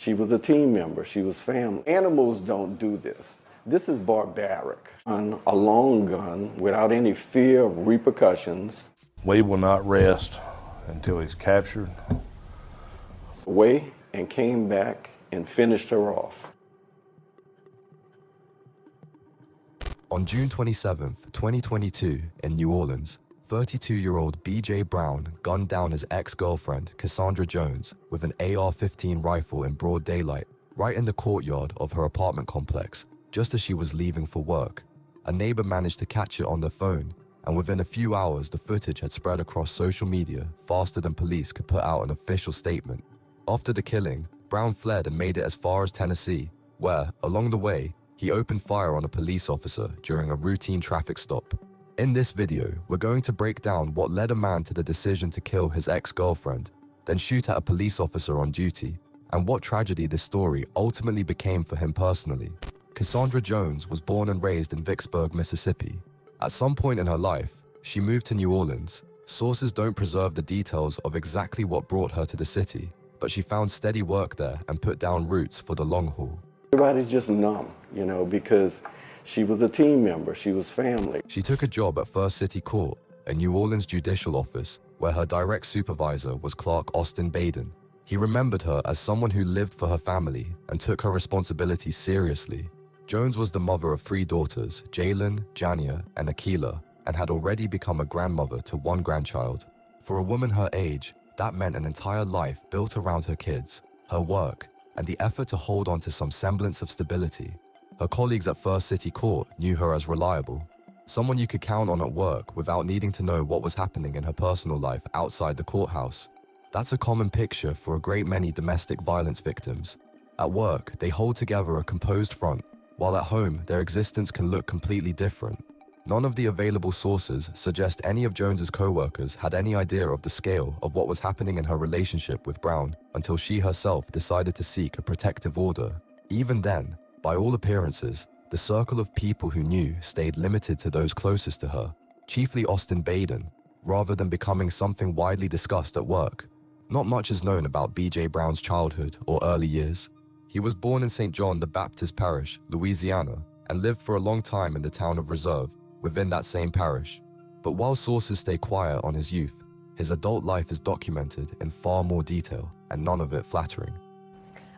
She was a team member. She was family. Animals don't do this. This is barbaric. A long gun without any fear of repercussions. We will not rest until he's captured. Away and came back and finished her off. On June 27th, 2022, in New Orleans, 32-year-old B.J. Brown gunned down his ex-girlfriend, Cassandra Jones, with an AR-15 rifle in broad daylight, right in the courtyard of her apartment complex, just as she was leaving for work. A neighbor managed to catch it on their phone, and within a few hours, the footage had spread across social media faster than police could put out an official statement. After the killing, Brown fled and made it as far as Tennessee, where, along the way, he opened fire on a police officer during a routine traffic stop. In this video, we're going to break down what led a man to the decision to kill his ex-girlfriend, then shoot at a police officer on duty, and what tragedy this story ultimately became for him personally. Cassandra Jones was born and raised in Vicksburg, Mississippi. At some point in her life, she moved to New Orleans. Sources don't preserve the details of exactly what brought her to the city, but she found steady work there and put down roots for the long haul. Everybody's just numb, because she was a team member, she was family. She took a job at First City Court, a New Orleans judicial office, where her direct supervisor was Clerk Austin Baden. He remembered her as someone who lived for her family and took her responsibilities seriously. Jones was the mother of 3 daughters, Jalen, Jania, and Akila, and had already become a grandmother to 1 grandchild. For a woman her age, that meant an entire life built around her kids, her work, and the effort to hold on to some semblance of stability. Her colleagues at First City Court knew her as reliable, someone you could count on at work without needing to know what was happening in her personal life outside the courthouse. That's a common picture for a great many domestic violence victims. At work, they hold together a composed front, while at home, their existence can look completely different. None of the available sources suggest any of Jones's co-workers had any idea of the scale of what was happening in her relationship with Brown until she herself decided to seek a protective order. Even then, by all appearances, the circle of people who knew stayed limited to those closest to her, chiefly Austin Baden, rather than becoming something widely discussed at work. Not much is known about B.J. Brown's childhood or early years. He was born in St. John the Baptist Parish, Louisiana, and lived for a long time in the town of Reserve, within that same parish. But while sources stay quiet on his youth, his adult life is documented in far more detail, and none of it flattering.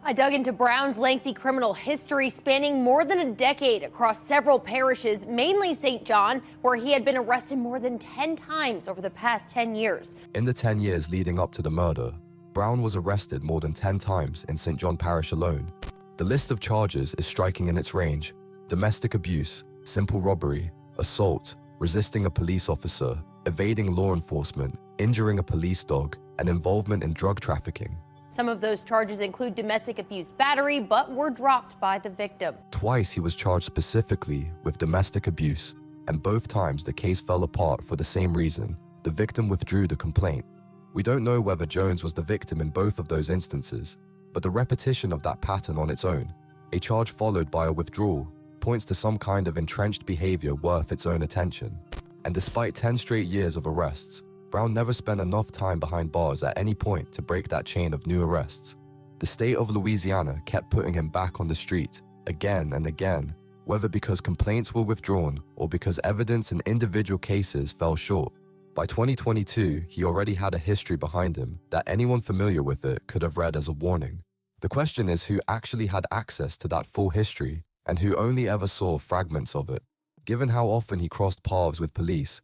I dug into Brown's lengthy criminal history spanning more than a decade across several parishes, mainly St. John, where he had been arrested more than 10 times over the past 10 years. In the 10 years leading up to the murder, Brown was arrested more than 10 times in St. John Parish alone. The list of charges is striking in its range: domestic abuse, simple robbery, assault, resisting a police officer, evading law enforcement, injuring a police dog, and involvement in drug trafficking. Some of those charges include domestic abuse battery, but were dropped by the victim. Twice he was charged specifically with domestic abuse, and both times the case fell apart for the same reason: the victim withdrew the complaint. We don't know whether Jones was the victim in both of those instances, but the repetition of that pattern on its own, a charge followed by a withdrawal, points to some kind of entrenched behavior worth its own attention. And despite 10 straight years of arrests, Brown never spent enough time behind bars at any point to break that chain of new arrests. The state of Louisiana kept putting him back on the street, again and again, whether because complaints were withdrawn or because evidence in individual cases fell short. By 2022, he already had a history behind him that anyone familiar with it could have read as a warning. The question is who actually had access to that full history and who only ever saw fragments of it. Given how often he crossed paths with police,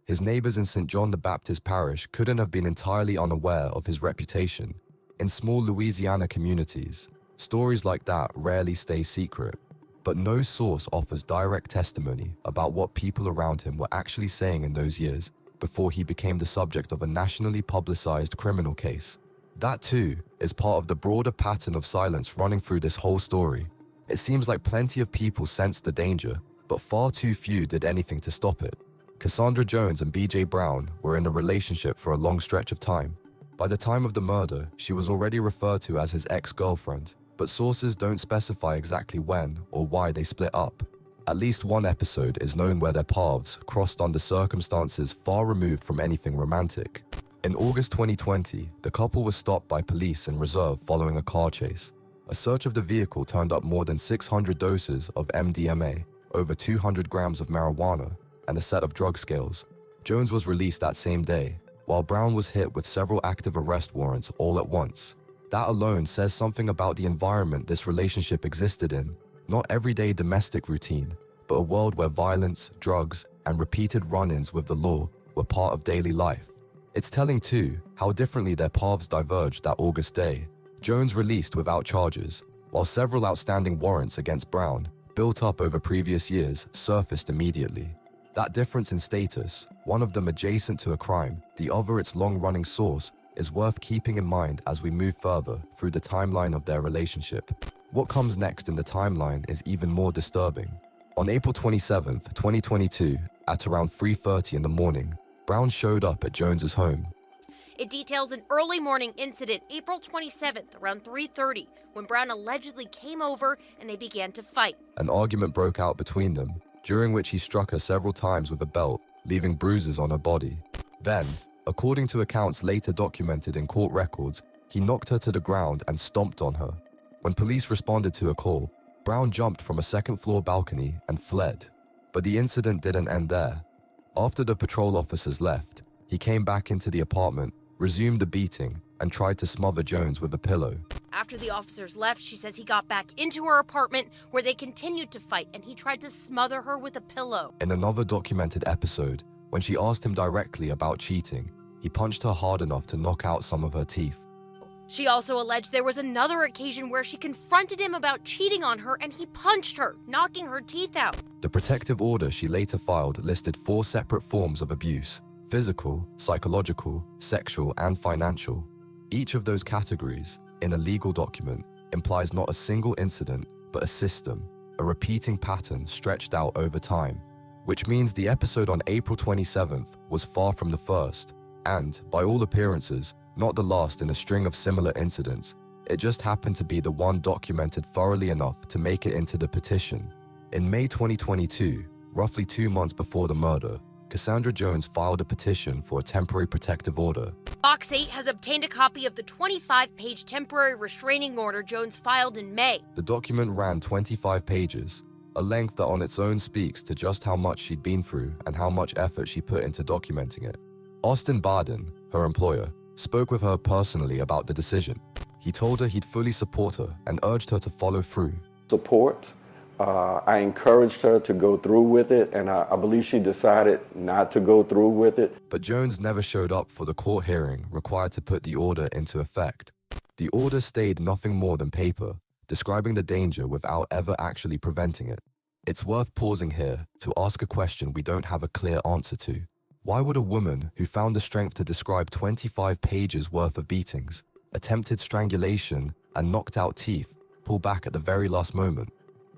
his neighbors in St. John the Baptist Parish couldn't have been entirely unaware of his reputation. In small Louisiana communities, stories like that rarely stay secret. But no source offers direct testimony about what people around him were actually saying in those years before he became the subject of a nationally publicized criminal case. That too is part of the broader pattern of silence running through this whole story. It seems like plenty of people sensed the danger, but far too few did anything to stop it. Cassandra Jones and B.J. Brown were in a relationship for a long stretch of time. By the time of the murder, she was already referred to as his ex-girlfriend, but sources don't specify exactly when or why they split up. At least one episode is known where their paths crossed under circumstances far removed from anything romantic. In August 2020, the couple was stopped by police in reserve following a car chase. A search of the vehicle turned up more than 600 doses of MDMA, over 200 grams of marijuana, and a set of drug scales. Jones was released that same day, while Brown was hit with several active arrest warrants all at once. That alone says something about the environment this relationship existed in. Not everyday domestic routine, but a world where violence, drugs, and repeated run-ins with the law were part of daily life. It's telling too how differently their paths diverged that August day. Jones released without charges, while several outstanding warrants against Brown, built up over previous years, surfaced immediately. That difference in status, one of them adjacent to a crime, the other its long-running source, is worth keeping in mind as we move further through the timeline of their relationship. What comes next in the timeline is even more disturbing. On April 27, 2022, at around 3:30 in the morning, Brown showed up at Jones's home. It details an early morning incident, April 27th, around 3:30, when Brown allegedly came over and they began to fight. An argument broke out between them, during which he struck her several times with a belt, leaving bruises on her body. Then, according to accounts later documented in court records, he knocked her to the ground and stomped on her. When police responded to a call, Brown jumped from a second-floor balcony and fled. But the incident didn't end there. After the patrol officers left, he came back into the apartment, resumed the beating, and tried to smother Jones with a pillow. After the officers left, she says he got back into her apartment where they continued to fight and he tried to smother her with a pillow. In another documented episode, when she asked him directly about cheating, he punched her hard enough to knock out some of her teeth. She also alleged there was another occasion where she confronted him about cheating on her and he punched her, knocking her teeth out. The protective order she later filed listed 4 separate forms of abuse: physical, psychological, sexual, and financial. Each of those categories, in a legal document, implies not a single incident, but a system, a repeating pattern stretched out over time. Which means the episode on April 27th was far from the first, and, by all appearances, not the last in a string of similar incidents. It just happened to be the one documented thoroughly enough to make it into the petition. In May 2022, roughly 2 months before the murder, Cassandra Jones filed a petition for a temporary protective order. Fox 8 has obtained a copy of the 25-page temporary restraining order Jones filed in May. The document ran 25 pages, a length that on its own speaks to just how much she'd been through and how much effort she put into documenting it. Austin Baden, her employer, spoke with her personally about the decision. He told her he'd fully support her and urged her to follow through. Support. I encouraged her to go through with it, and I believe she decided not to go through with it. But Jones never showed up for the court hearing required to put the order into effect. The order stayed nothing more than paper, describing the danger without ever actually preventing it. It's worth pausing here to ask a question we don't have a clear answer to. Why would a woman who found the strength to describe 25 pages worth of beatings, attempted strangulation, and knocked out teeth pull back at the very last moment?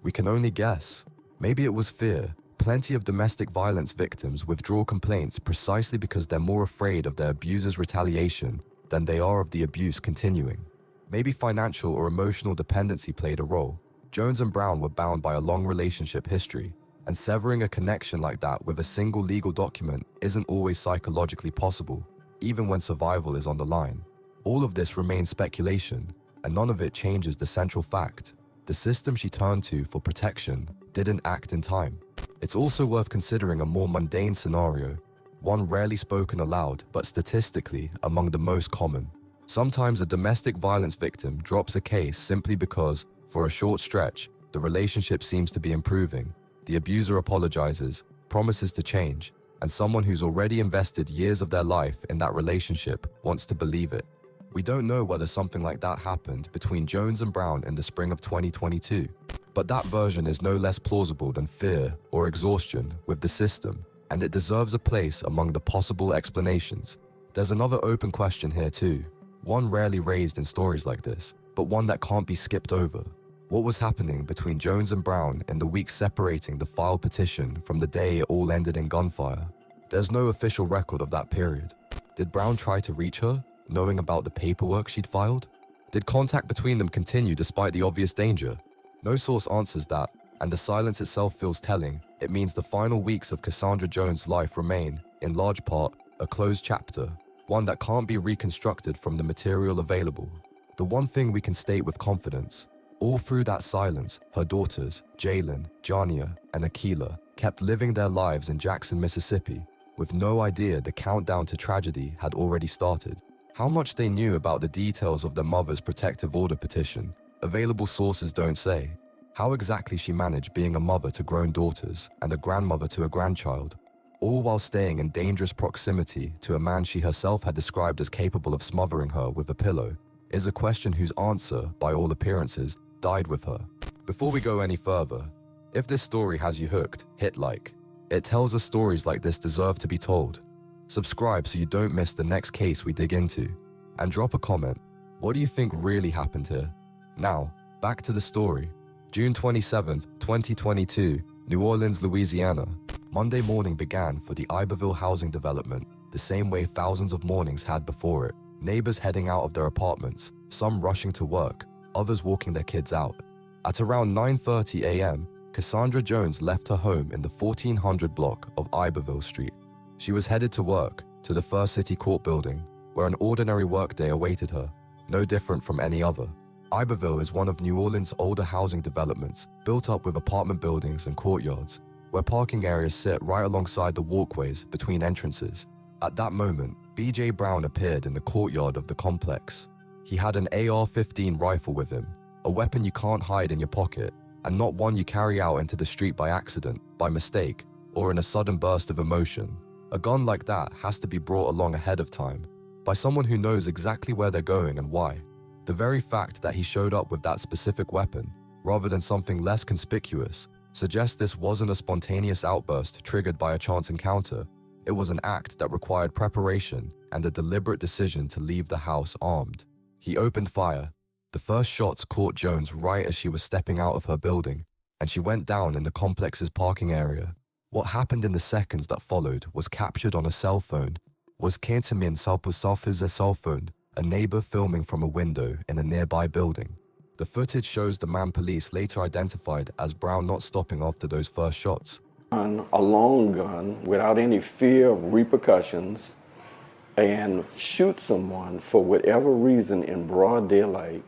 We can only guess. Maybe it was fear. Plenty of domestic violence victims withdraw complaints precisely because they're more afraid of their abuser's retaliation than they are of the abuse continuing. Maybe financial or emotional dependency played a role. Jones and Brown were bound by a long relationship history, and severing a connection like that with a single legal document isn't always psychologically possible, even when survival is on the line. All of this remains speculation, and none of it changes the central fact. The system she turned to for protection didn't act in time. It's also worth considering a more mundane scenario, one rarely spoken aloud, but statistically among the most common. Sometimes a domestic violence victim drops a case simply because, for a short stretch, the relationship seems to be improving. The abuser apologizes, promises to change, and someone who's already invested years of their life in that relationship wants to believe it. We don't know whether something like that happened between Jones and Brown in the spring of 2022, but that version is no less plausible than fear or exhaustion with the system, and it deserves a place among the possible explanations. There's another open question here too, one rarely raised in stories like this, but one that can't be skipped over. What was happening between Jones and Brown in the weeks separating the filed petition from the day it all ended in gunfire? There's no official record of that period. Did Brown try to reach her, knowing about the paperwork she'd filed? Did contact between them continue despite the obvious danger? No source answers that, and the silence itself feels telling. It means the final weeks of Cassandra Jones' life remain, in large part, a closed chapter, one that can't be reconstructed from the material available. The one thing we can state with confidence: all through that silence, her daughters, Jalen, Jania, and Akila, kept living their lives in Jackson, Mississippi, with no idea the countdown to tragedy had already started. How much they knew about the details of their mother's protective order petition, available sources don't say. How exactly she managed being a mother to grown daughters and a grandmother to a grandchild, all while staying in dangerous proximity to a man she herself had described as capable of smothering her with a pillow, is a question whose answer, by all appearances, died with her. Before we go any further, if this story has you hooked, hit like. It tells us stories like this deserve to be told. Subscribe so you don't miss the next case we dig into. And drop a comment. What do you think really happened here? Now, back to the story. June 27th, 2022, New Orleans, Louisiana. Monday morning began for the Iberville housing development the same way thousands of mornings had before it. Neighbors heading out of their apartments, some rushing to work, others walking their kids out. At around 9:30 a.m., Cassandra Jones left her home in the 1400 block of Iberville Street. She was headed to work, to the First City Court building, where an ordinary workday awaited her, no different from any other. Iberville is one of New Orleans' older housing developments, built up with apartment buildings and courtyards, where parking areas sit right alongside the walkways between entrances. At that moment, B.J. Brown appeared in the courtyard of the complex. He had an AR-15 rifle with him, a weapon you can't hide in your pocket, and not one you carry out into the street by accident, by mistake, or in a sudden burst of emotion. A gun like that has to be brought along ahead of time, by someone who knows exactly where they're going and why. The very fact that he showed up with that specific weapon, rather than something less conspicuous, suggests this wasn't a spontaneous outburst triggered by a chance encounter. It was an act that required preparation and a deliberate decision to leave the house armed. He opened fire. The first shots caught Jones right as she was stepping out of her building, and she went down in the complex's parking area. What happened in the seconds that followed was captured on a cell phone. Was Kentemin Salpusafis a cell phone, a neighbor filming from a window in a nearby building. The footage shows the man police later identified as Brown not stopping after those first shots. A long gun without any fear of repercussions and shoot someone for whatever reason in broad daylight.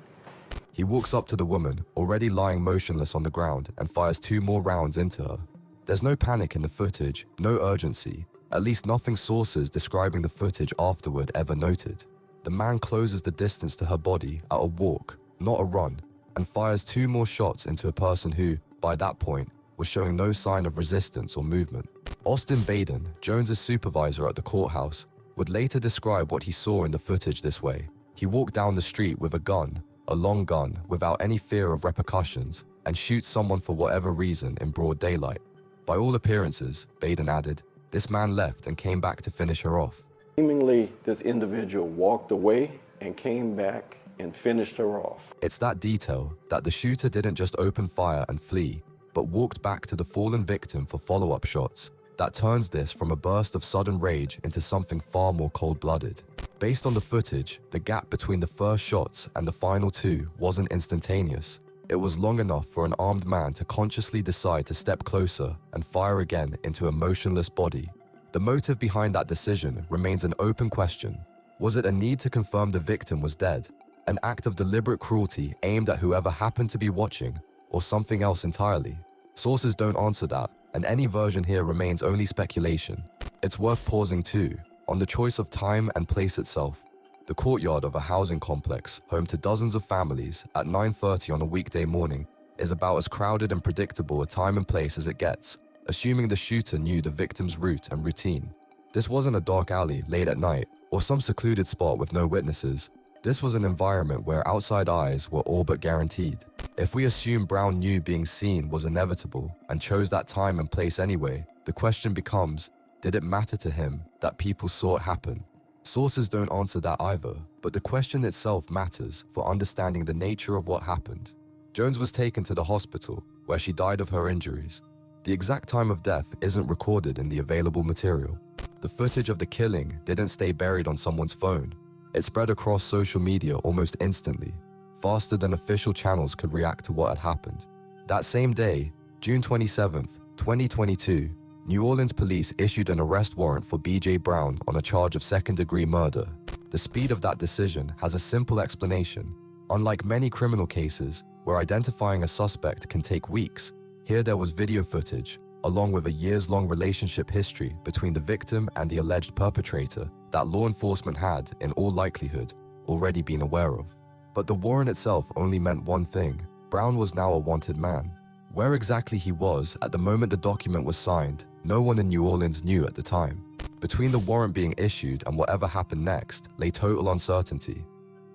He walks up to the woman, already lying motionless on the ground, and fires 2 more rounds into her. There's no panic in the footage, no urgency, at least nothing sources describing the footage afterward ever noted. The man closes the distance to her body at a walk, not a run, and fires 2 more shots into a person who, by that point, was showing no sign of resistance or movement. Austin Baden, Jones's supervisor at the courthouse, would later describe what he saw in the footage this way. He walked down the street with a gun, a long gun, without any fear of repercussions, and shoots someone for whatever reason in broad daylight. By all appearances, Baden added, this man left and came back to finish her off. Seemingly, this individual walked away and came back and finished her off. It's that detail, that the shooter didn't just open fire and flee, but walked back to the fallen victim for follow-up shots, that turns this from a burst of sudden rage into something far more cold-blooded. Based on the footage, the gap between the first shots and the final 2 wasn't instantaneous. It was long enough for an armed man to consciously decide to step closer and fire again into a motionless body. The motive behind that decision remains an open question. Was it a need to confirm the victim was dead? An act of deliberate cruelty aimed at whoever happened to be watching, or something else entirely? Sources don't answer that, and any version here remains only speculation. It's worth pausing too, on the choice of time and place itself. The courtyard of a housing complex, home to dozens of families, at 9:30 on a weekday morning, is about as crowded and predictable a time and place as it gets, assuming the shooter knew the victim's route and routine. This wasn't a dark alley late at night, or some secluded spot with no witnesses. This was an environment where outside eyes were all but guaranteed. If we assume Brown knew being seen was inevitable and chose that time and place anyway, the question becomes, did it matter to him that people saw it happen? Sources don't answer that either, but the question itself matters for understanding the nature of what happened. Jones was taken to the hospital, where she died of her injuries. The exact time of death isn't recorded in the available material. The footage of the killing didn't stay buried on someone's phone. It spread across social media almost instantly, faster than official channels could react to what had happened. That same day, June 27th, 2022, New Orleans police issued an arrest warrant for B.J. Brown on a charge of second-degree murder. The speed of that decision has a simple explanation. Unlike many criminal cases, where identifying a suspect can take weeks, here there was video footage, along with a years-long relationship history between the victim and the alleged perpetrator that law enforcement had, in all likelihood, already been aware of. But the warrant itself only meant one thing: Brown was now a wanted man. Where exactly he was at the moment the document was signed, no one in New Orleans knew at the time. Between the warrant being issued and whatever happened next lay total uncertainty.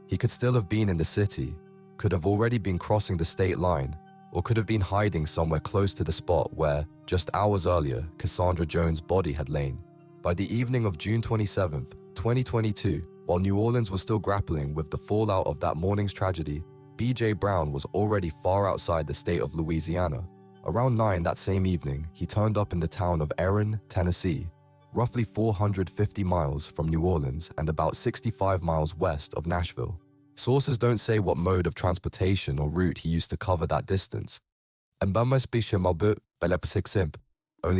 He could still have been in the city, could have already been crossing the state line, or could have been hiding somewhere close to the spot where, just hours earlier, Cassandra Jones' body had lain. By the evening of June 27, 2022, while New Orleans was still grappling with the fallout of that morning's tragedy, B.J. Brown was already far outside the state of Louisiana. Around 9 that same evening, he turned up in the town of Erin, Tennessee, roughly 450 miles from New Orleans and about 65 miles west of Nashville. Sources don't say what mode of transportation or route he used to cover that distance. Only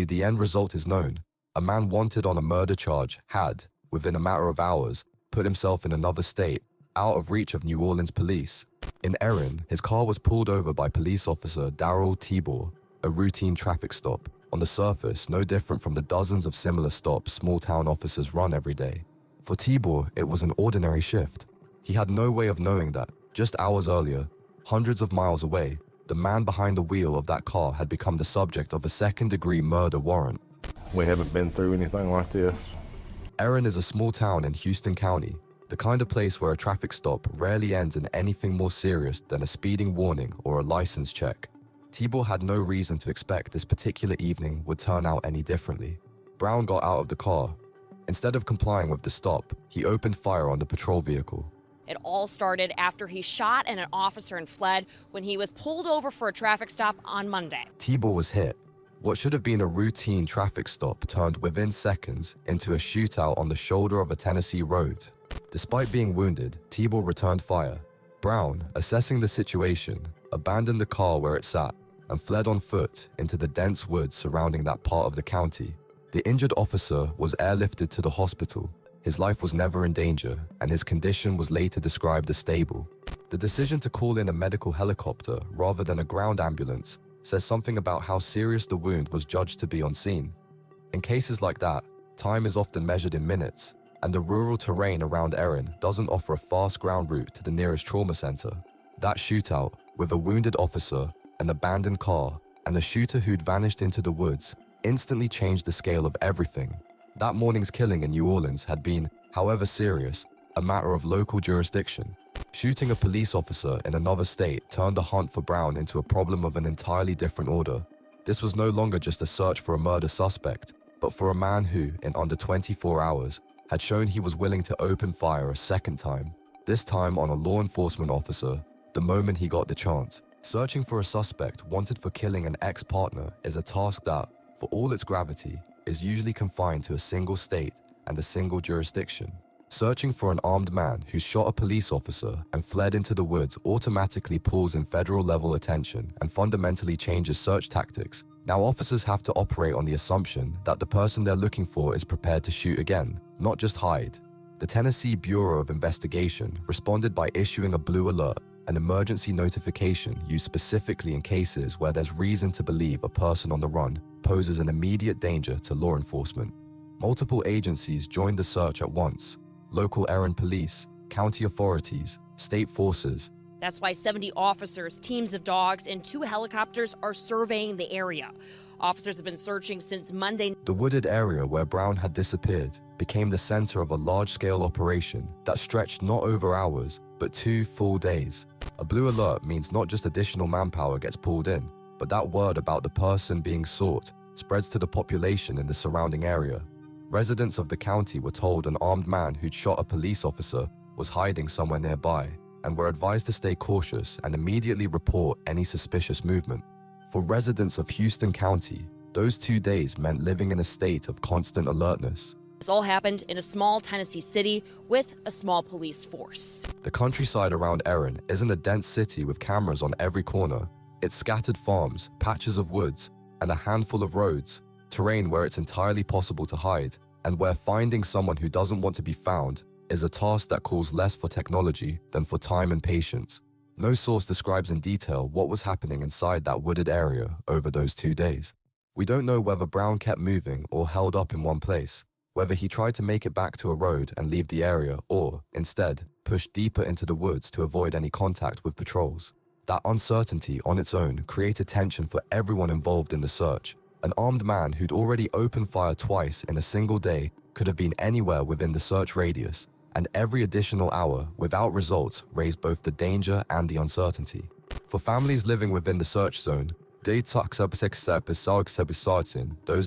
the end result is known. A man wanted on a murder charge had, within a matter of hours, put himself in another state, out of reach of New Orleans police. In Erin, his car was pulled over by police officer Darrell Tibor, a routine traffic stop. On the surface, no different from the dozens of similar stops small-town officers run every day. For Tibor, it was an ordinary shift. He had no way of knowing that, just hours earlier, hundreds of miles away, the man behind the wheel of that car had become the subject of a second-degree murder warrant. We haven't been through anything like this. Erin is a small town in Houston County, the kind of place where a traffic stop rarely ends in anything more serious than a speeding warning or a license check. Tibor had no reason to expect this particular evening would turn out any differently. Brown got out of the car. Instead of complying with the stop, he opened fire on the patrol vehicle. It all started after he shot at an officer and fled when he was pulled over for a traffic stop on Monday. Tibor was hit. What should have been a routine traffic stop turned within seconds into a shootout on the shoulder of a Tennessee road. Despite being wounded, Tibor returned fire. Brown, assessing the situation, abandoned the car where it sat and fled on foot into the dense woods surrounding that part of the county. The injured officer was airlifted to the hospital. His life was never in danger, and his condition was later described as stable. The decision to call in a medical helicopter rather than a ground ambulance says something about how serious the wound was judged to be on scene. In cases like that, time is often measured in minutes, and the rural terrain around Erin doesn't offer a fast ground route to the nearest trauma center. That shootout, with a wounded officer, an abandoned car, and a shooter who'd vanished into the woods, instantly changed the scale of everything. That morning's killing in New Orleans had been, however serious, a matter of local jurisdiction. Shooting a police officer in another state turned the hunt for Brown into a problem of an entirely different order. This was no longer just a search for a murder suspect, but for a man who, in under 24 hours, had shown he was willing to open fire a second time, this time on a law enforcement officer, the moment he got the chance. Searching for a suspect wanted for killing an ex-partner is a task that, for all its gravity, is usually confined to a single state and a single jurisdiction. Searching for an armed man who shot a police officer and fled into the woods automatically pulls in federal-level attention and fundamentally changes search tactics. Now officers have to operate on the assumption that the person they're looking for is prepared to shoot again, not just hide. The Tennessee Bureau of Investigation responded by issuing a blue alert, an emergency notification used specifically in cases where there's reason to believe a person on the run poses an immediate danger to law enforcement. Multiple agencies joined the search at once: local Erin police, county authorities, state forces. That's why 70 officers, teams of dogs, and 2 helicopters are surveying the area. Officers have been searching since Monday. The wooded area where Brown had disappeared became the center of a large-scale operation that stretched not over hours, but 2 full days. A blue alert means not just additional manpower gets pulled in, but that word about the person being sought spreads to the population in the surrounding area. Residents of the county were told an armed man who'd shot a police officer was hiding somewhere nearby, and were advised to stay cautious and immediately report any suspicious movement. For residents of Houston County, those 2 days meant living in a state of constant alertness. This all happened in a small Tennessee city with a small police force. The countryside around Erin isn't a dense city with cameras on every corner. It's scattered farms, patches of woods, and a handful of roads. terrain where it's entirely possible to hide, and where finding someone who doesn't want to be found is a task that calls less for technology than for time and patience. No source describes in detail what was happening inside that wooded area over those 2 days. We don't know whether Brown kept moving or held up in one place, whether he tried to make it back to a road and leave the area or, instead, pushed deeper into the woods to avoid any contact with patrols. That uncertainty on its own created tension for everyone involved in the search. An armed man who'd already opened fire twice in a single day could have been anywhere within the search radius, and every additional hour without results raised both the danger and the uncertainty. For families living within the search zone, those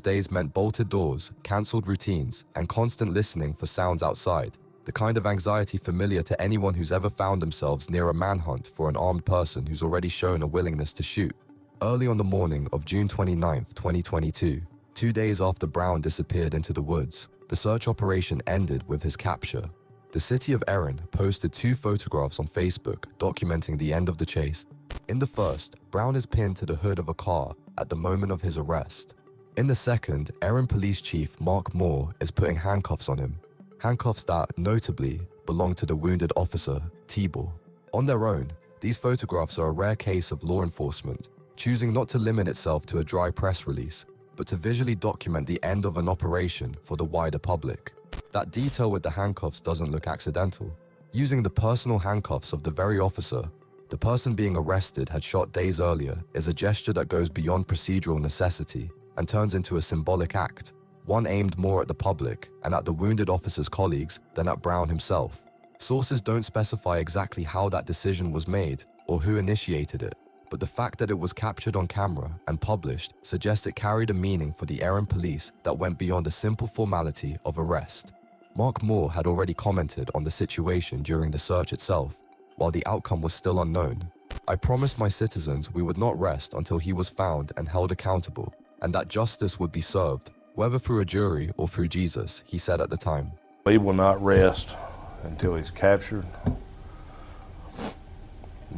days meant bolted doors, cancelled routines, and constant listening for sounds outside, the kind of anxiety familiar to anyone who's ever found themselves near a manhunt for an armed person who's already shown a willingness to shoot. Early on the morning of June 29, 2022, 2 days after Brown disappeared into the woods, the search operation ended with his capture. The city of Erin posted 2 photographs on Facebook documenting the end of the chase. In the first, Brown is pinned to the hood of a car at the moment of his arrest. In the second, Erin Police Chief Mark Moore is putting handcuffs on him, handcuffs that, notably, belong to the wounded officer, Tibor. On their own, these photographs are a rare case of law enforcement choosing not to limit itself to a dry press release, but to visually document the end of an operation for the wider public. That detail with the handcuffs doesn't look accidental. Using the personal handcuffs of the very officer the person being arrested had shot days earlier is a gesture that goes beyond procedural necessity and turns into a symbolic act, one aimed more at the public and at the wounded officer's colleagues than at Brown himself. Sources don't specify exactly how that decision was made or who initiated it, but the fact that it was captured on camera and published suggests it carried a meaning for the Erin police that went beyond a simple formality of arrest. Mark Moore had already commented on the situation during the search itself, while the outcome was still unknown. "I promised my citizens we would not rest until he was found and held accountable, and that justice would be served, whether through a jury or through Jesus," he said at the time. We will not rest until he's captured,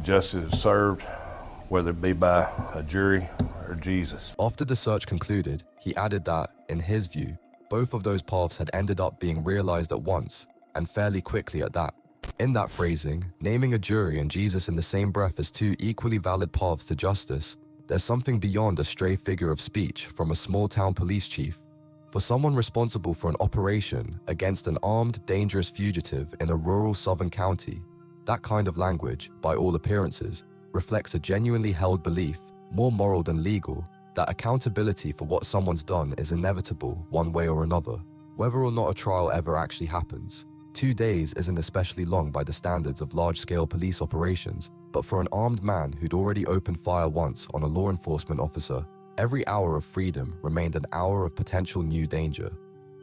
justice is served, whether it be by a jury or Jesus. After the search concluded, he added that, in his view, both of those paths had ended up being realized at once, and fairly quickly at that. In that phrasing, naming a jury and Jesus in the same breath as 2 equally valid paths to justice, there's something beyond a stray figure of speech from a small-town police chief. For someone responsible for an operation against an armed, dangerous fugitive in a rural southern county, that kind of language, by all appearances, reflects a genuinely held belief, more moral than legal, that accountability for what someone's done is inevitable one way or another, whether or not a trial ever actually happens. 2 days isn't especially long by the standards of large-scale police operations, but for an armed man who'd already opened fire once on a law enforcement officer, every hour of freedom remained an hour of potential new danger,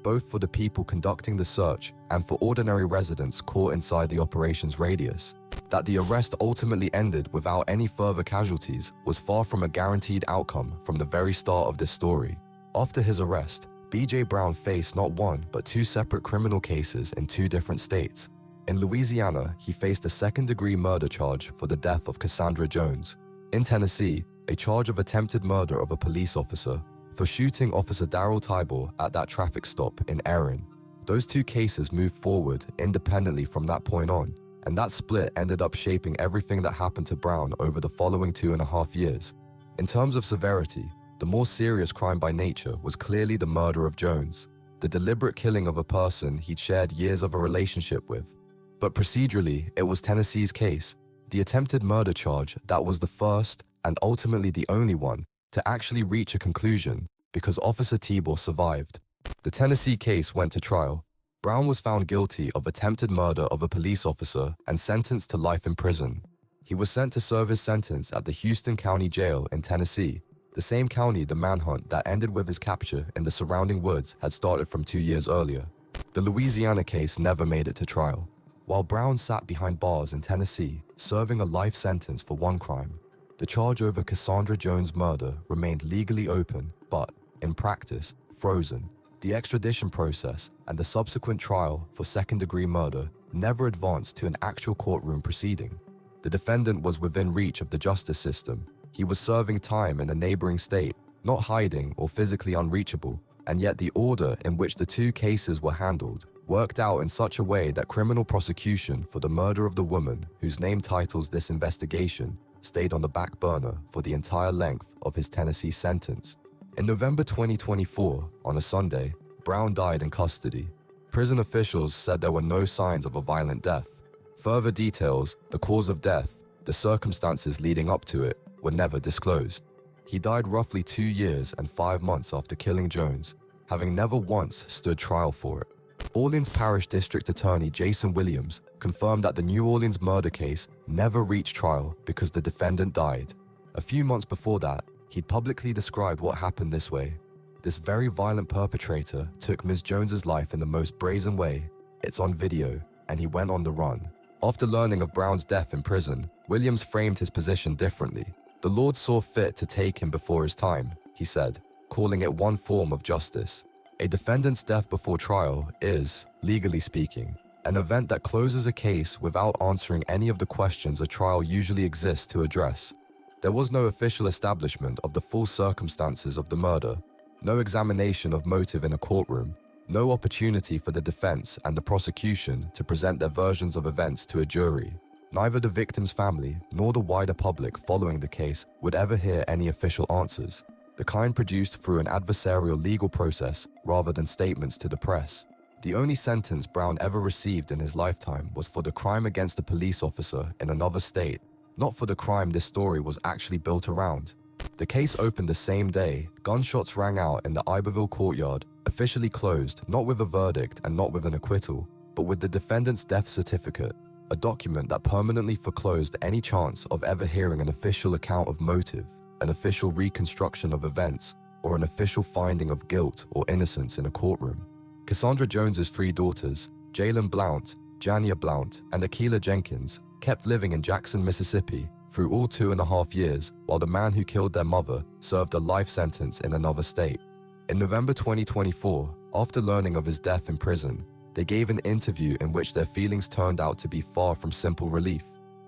both for the people conducting the search and for ordinary residents caught inside the operation's radius. That the arrest ultimately ended without any further casualties was far from a guaranteed outcome from the very start of this story. After his arrest, B.J. Brown faced not one but 2 separate criminal cases in 2 different states. In Louisiana, he faced a second-degree murder charge for the death of Cassandra Jones. In Tennessee, a charge of attempted murder of a police officer for shooting Officer Darrell Tibor at that traffic stop in Erin. Those 2 cases moved forward independently from that point on, and that split ended up shaping everything that happened to Brown over the following 2.5 years. In terms of severity, the more serious crime by nature was clearly the murder of Jones, the deliberate killing of a person he'd shared years of a relationship with. But procedurally, it was Tennessee's case, the attempted murder charge, that was the first and ultimately the only one to actually reach a conclusion because Officer Tibor survived. The Tennessee case went to trial. Brown was found guilty of attempted murder of a police officer and sentenced to life in prison. He was sent to serve his sentence at the Houston County Jail in Tennessee, the same county the manhunt that ended with his capture in the surrounding woods had started from 2 years earlier. The Louisiana case never made it to trial. While Brown sat behind bars in Tennessee, serving a life sentence for one crime, the charge over Cassandra Jones' murder remained legally open, but, in practice, frozen. The extradition process and the subsequent trial for second-degree murder never advanced to an actual courtroom proceeding. The defendant was within reach of the justice system. He was serving time in a neighboring state, not hiding or physically unreachable, and yet the order in which the two cases were handled worked out in such a way that criminal prosecution for the murder of the woman whose name titles this investigation stayed on the back burner for the entire length of his Tennessee sentence. In November 2024, on a Sunday, Brown died in custody. Prison officials said there were no signs of a violent death. Further details, the cause of death, the circumstances leading up to it, were never disclosed. He died roughly 2 years and 5 months after killing Jones, having never once stood trial for it. Orleans Parish District Attorney Jason Williams confirmed that the New Orleans murder case never reached trial because the defendant died. A few months before that, he'd publicly described what happened this way. This very violent perpetrator took Ms. Jones's life in the most brazen way. It's on video, and he went on the run. After learning of Brown's death in prison, Williams framed his position differently. The Lord saw fit to take him before his time, he said, calling it one form of justice. A defendant's death before trial is, legally speaking, an event that closes a case without answering any of the questions a trial usually exists to address. There was no official establishment of the full circumstances of the murder, no examination of motive in a courtroom, no opportunity for the defense and the prosecution to present their versions of events to a jury. Neither the victim's family nor the wider public following the case would ever hear any official answers, the kind produced through an adversarial legal process rather than statements to the press. The only sentence Brown ever received in his lifetime was for the crime against a police officer in another state, not for the crime this story was actually built around. The case opened the same day. Gunshots rang out in the Iberville courtyard, officially closed not with a verdict and not with an acquittal, but with the defendant's death certificate, a document that permanently foreclosed any chance of ever hearing an official account of motive, an official reconstruction of events, or an official finding of guilt or innocence in a courtroom. Cassandra Jones's 3 daughters, Jalen Blount, Jania Blount, and Akilah Jenkins, kept living in Jackson, Mississippi through all 2.5 years, while the man who killed their mother served a life sentence in another state. In November 2024, after learning of his death in prison, they gave an interview in which their feelings turned out to be far from simple relief.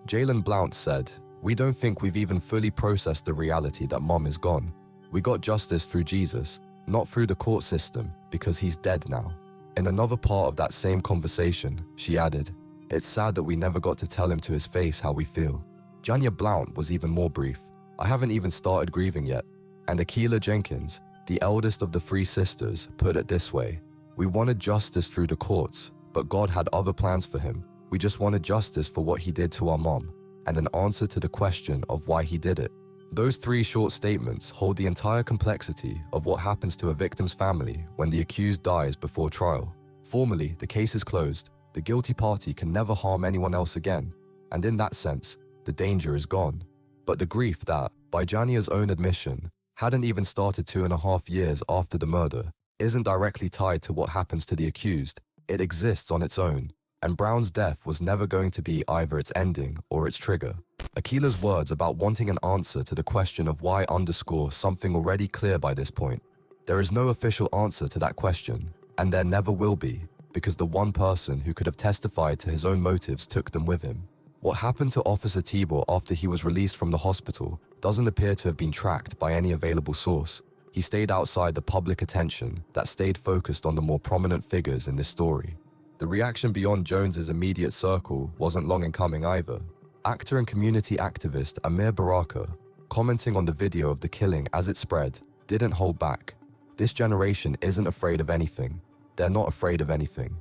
Jalen Blount said, "We don't think we've even fully processed the reality that Mom is gone. We got justice through Jesus, not through the court system, because he's dead now." In another part of that same conversation, she added, "It's sad that we never got to tell him to his face how we feel." Jania Blount was even more brief. "I haven't even started grieving yet." And Akilah Jenkins, the eldest of the 3 sisters, put it this way, "We wanted justice through the courts, but God had other plans for him. We just wanted justice for what he did to our mom, and an answer to the question of why he did it." Those 3 short statements hold the entire complexity of what happens to a victim's family when the accused dies before trial. Formally, the case is closed. The guilty party can never harm anyone else again, and in that sense, the danger is gone. But the grief that, by Jania's own admission, hadn't even started 2.5 years after the murder, isn't directly tied to what happens to the accused. It exists on its own, and Brown's death was never going to be either its ending or its trigger. Akilah's words about wanting an answer to the question of why underscore something already clear by this point. There is no official answer to that question, and there never will be, because the one person who could have testified to his own motives took them with him. What happened to Officer Tibor after he was released from the hospital doesn't appear to have been tracked by any available source. He stayed outside the public attention that stayed focused on the more prominent figures in this story. The reaction beyond Jones's immediate circle wasn't long in coming either. Actor and community activist Amir Baraka, commenting on the video of the killing as it spread, didn't hold back. "This generation isn't afraid of anything. They're not afraid of anything.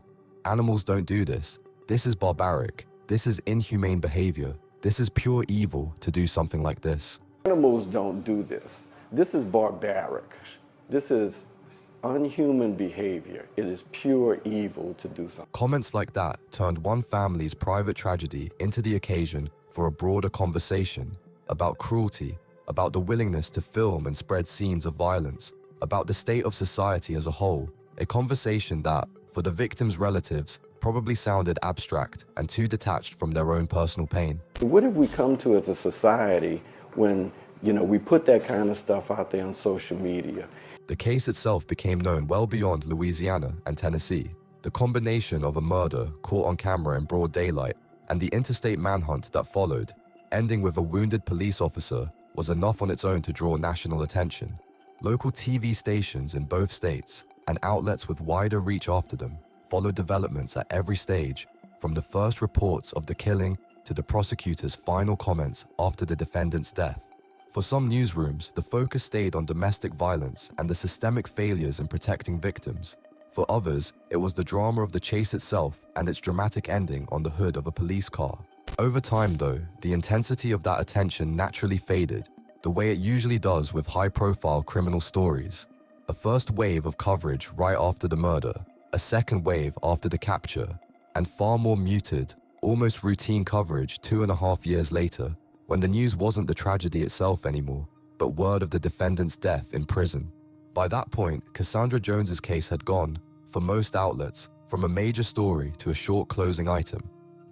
Animals don't do this. This is barbaric. This is inhumane behavior. This is pure evil to do something like this." Animals don't do this. This is barbaric. This is unhuman behavior. It is pure evil to do something. Comments like that turned one family's private tragedy into the occasion for a broader conversation about cruelty, about the willingness to film and spread scenes of violence, about the state of society as a whole, a conversation that, for the victims' relatives, probably sounded abstract and too detached from their own personal pain. What have we come to as a society when, we put that kind of stuff out there on social media? The case itself became known well beyond Louisiana and Tennessee. The combination of a murder caught on camera in broad daylight and the interstate manhunt that followed, ending with a wounded police officer, was enough on its own to draw national attention. Local TV stations in both states and outlets with wider reach after them followed developments at every stage, from the first reports of the killing to the prosecutor's final comments after the defendant's death. For some newsrooms, the focus stayed on domestic violence and the systemic failures in protecting victims. For others, it was the drama of the chase itself and its dramatic ending on the hood of a police car. Over time, though, the intensity of that attention naturally faded, the way it usually does with high-profile criminal stories. A first wave of coverage right after the murder, a second wave after the capture, and far more muted, almost routine coverage 2.5 years later, when the news wasn't the tragedy itself anymore, but word of the defendant's death in prison. By that point, Cassandra Jones's case had gone, for most outlets, from a major story to a short closing item.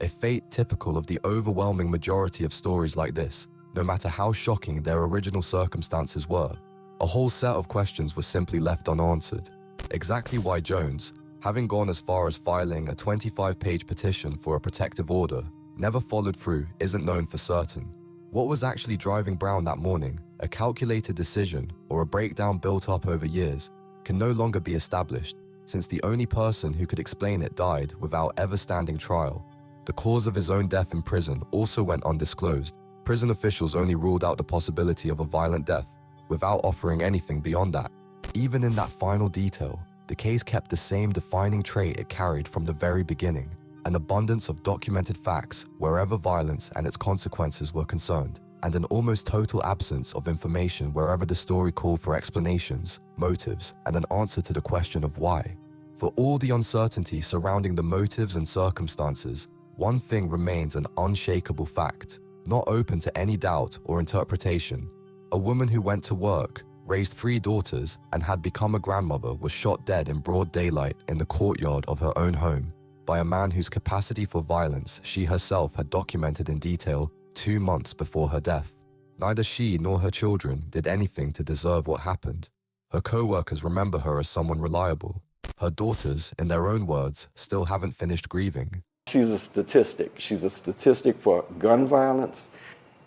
A fate typical of the overwhelming majority of stories like this, no matter how shocking their original circumstances were. A whole set of questions were simply left unanswered. Exactly why Jones, having gone as far as filing a 25-page petition for a protective order, never followed through isn't known for certain. What was actually driving Brown that morning, a calculated decision or a breakdown built up over years, can no longer be established, since the only person who could explain it died without ever standing trial. The cause of his own death in prison also went undisclosed. Prison officials only ruled out the possibility of a violent death, without offering anything beyond that. Even in that final detail, the case kept the same defining trait it carried from the very beginning: an abundance of documented facts wherever violence and its consequences were concerned, and an almost total absence of information wherever the story called for explanations, motives, and an answer to the question of why. For all the uncertainty surrounding the motives and circumstances, one thing remains an unshakable fact, not open to any doubt or interpretation. A woman who went to work, raised 3 daughters, and had become a grandmother was shot dead in broad daylight in the courtyard of her own home by a man whose capacity for violence she herself had documented in detail 2 months before her death. Neither she nor her children did anything to deserve what happened. Her co-workers remember her as someone reliable. Her daughters, in their own words, still haven't finished grieving. She's a statistic. She's a statistic for gun violence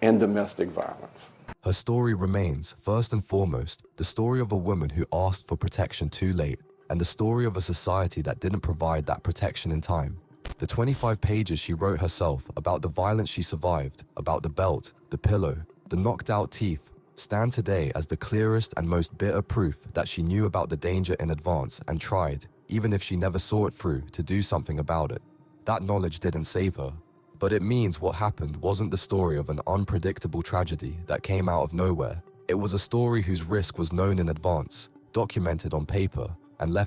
and domestic violence. Her story remains, first and foremost, the story of a woman who asked for protection too late, and the story of a society that didn't provide that protection in time. The 25 pages she wrote herself about the violence she survived, about the belt, the pillow, the knocked out teeth, stand today as the clearest and most bitter proof that she knew about the danger in advance and tried, even if she never saw it through, to do something about it. That knowledge didn't save her, but it means what happened wasn't the story of an unpredictable tragedy that came out of nowhere. It was a story whose risk was known in advance, documented on paper, and left